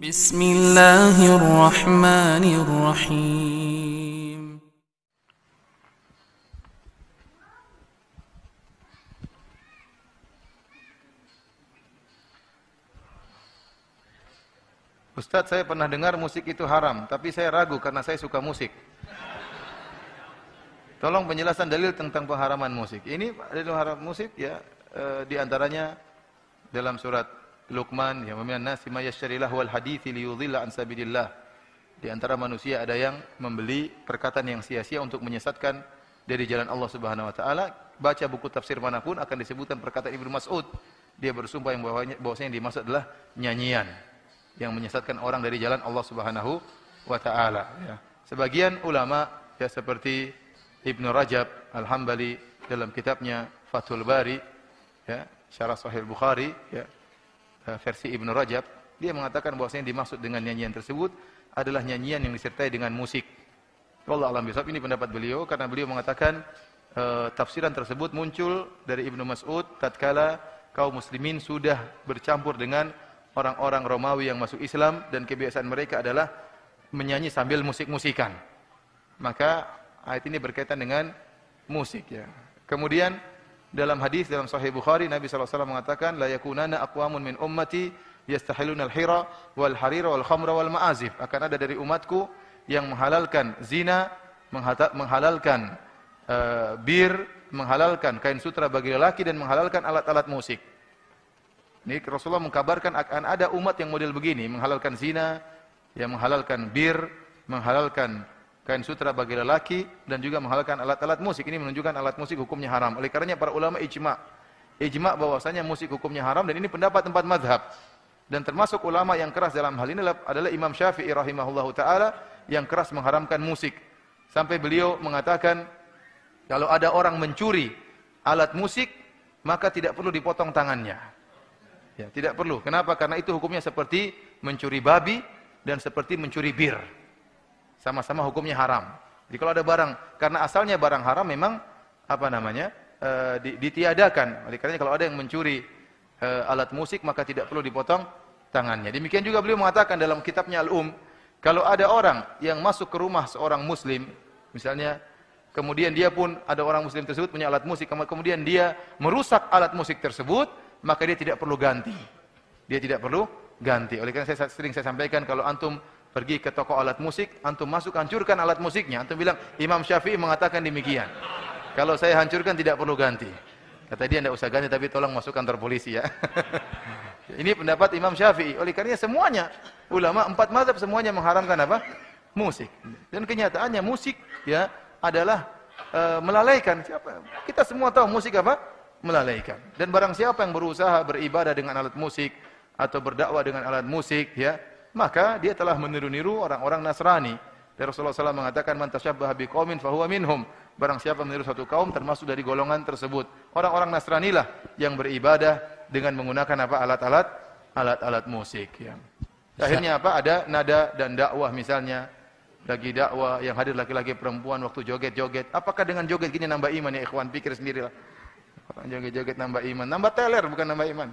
Bismillahirrahmanirrahim. Ustadz, saya pernah dengar musik itu haram, tapi saya ragu karena saya suka musik. Tolong penjelasan dalil tentang pengharaman musik. Ini dalil haram musik ya, di antaranya dalam surat Luqman, ya minan nasi may yashtari lahwal hadithi liyudhilla an sabilillah. Di antara manusia ada yang membeli perkataan yang sia-sia untuk menyesatkan dari jalan Allah Subhanahu wa taala. Baca buku tafsir manapun akan disebutkan perkataan Ibnu Mas'ud. Dia bersumpah yang bahwasanya yang dimaksud adalah nyanyian yang menyesatkan orang dari jalan Allah Subhanahu wa taala ya. Sebagian ulama ya seperti Ibnu Rajab Al-Hambali dalam kitabnya Fathul Bari ya, Syarah Sahih Bukhari ya, versi Ibnu Rajab, dia mengatakan bahwasanya yang dimaksud dengan nyanyian tersebut adalah nyanyian yang disertai dengan musik. Wallahu a'lam bishawab. Ini pendapat beliau karena beliau mengatakan tafsiran tersebut muncul dari Ibnu Mas'ud tatkala kaum muslimin sudah bercampur dengan orang-orang Romawi yang masuk Islam dan kebiasaan mereka adalah menyanyi sambil musik-musikan. Maka ayat ini berkaitan dengan musik ya. Kemudian dalam hadis dalam Sahih Bukhari Nabi SAW mengatakan la yakunana aqwamun min ummati yastahiluna al-hira wal harira wal khamra wal ma'azif. Akan ada dari umatku yang menghalalkan zina, menghalalkan bir, menghalalkan kain sutra bagi lelaki dan menghalalkan alat-alat musik. Ini Rasulullah mengkabarkan akan ada umat yang model begini, menghalalkan zina, yang menghalalkan bir, menghalalkan kain sutra bagi lelaki dan juga menghalalkan alat-alat musik. Ini menunjukkan alat musik hukumnya haram. Oleh karenanya para ulama ijma bahwasanya musik hukumnya haram dan ini pendapat empat mazhab. Dan termasuk ulama yang keras dalam hal ini adalah Imam Syafi'i rahimahullahu taala yang keras mengharamkan musik. Sampai beliau mengatakan kalau ada orang mencuri alat musik maka tidak perlu dipotong tangannya. Ya, tidak perlu. Kenapa? Karena itu hukumnya seperti mencuri babi dan seperti mencuri bir. Sama-sama hukumnya haram. Jadi kalau ada barang, karena asalnya barang haram memang ditiadakan. Oleh karena kalau ada yang mencuri alat musik maka tidak perlu dipotong tangannya. Demikian juga beliau mengatakan dalam kitabnya Al-Um, kalau ada orang yang masuk ke rumah seorang muslim, misalnya kemudian dia pun ada orang muslim tersebut punya alat musik, kemudian dia merusak alat musik tersebut, maka dia tidak perlu ganti. Dia tidak perlu ganti. Oleh karena sering saya sampaikan kalau antum pergi ke toko alat musik, antum masuk hancurkan alat musiknya. Antum bilang Imam Syafi'i mengatakan demikian. Kalau saya hancurkan tidak perlu ganti. Kata dia tidak usah ganti tapi tolong masuk kantor polisi ya. Ini pendapat Imam Syafi'i. Oleh karena semuanya ulama empat mazhab semuanya mengharamkan apa? Musik. Dan kenyataannya musik ya adalah melalaikan. Kita semua tahu musik apa? Melalaikan. Dan barang siapa yang berusaha beribadah dengan alat musik atau berdakwah dengan alat musik ya, maka dia telah meniru-niru orang-orang Nasrani. Dan Rasulullah SAW mengatakan man tasyabbaha biqaumin fahuwa minhum. Barang siapa meniru suatu kaum termasuk dari golongan tersebut. Orang-orang Nasrani lah yang beribadah dengan menggunakan apa? Alat-alat musik ya. Akhirnya apa? Ada nada dan dakwah misalnya. Lagi dakwah yang hadir laki-laki perempuan waktu joget-joget. Apakah dengan joget gini nambah iman ya ikhwan? Pikir sendirilah. Joget-joget nambah iman. Nambah teler bukan nambah iman.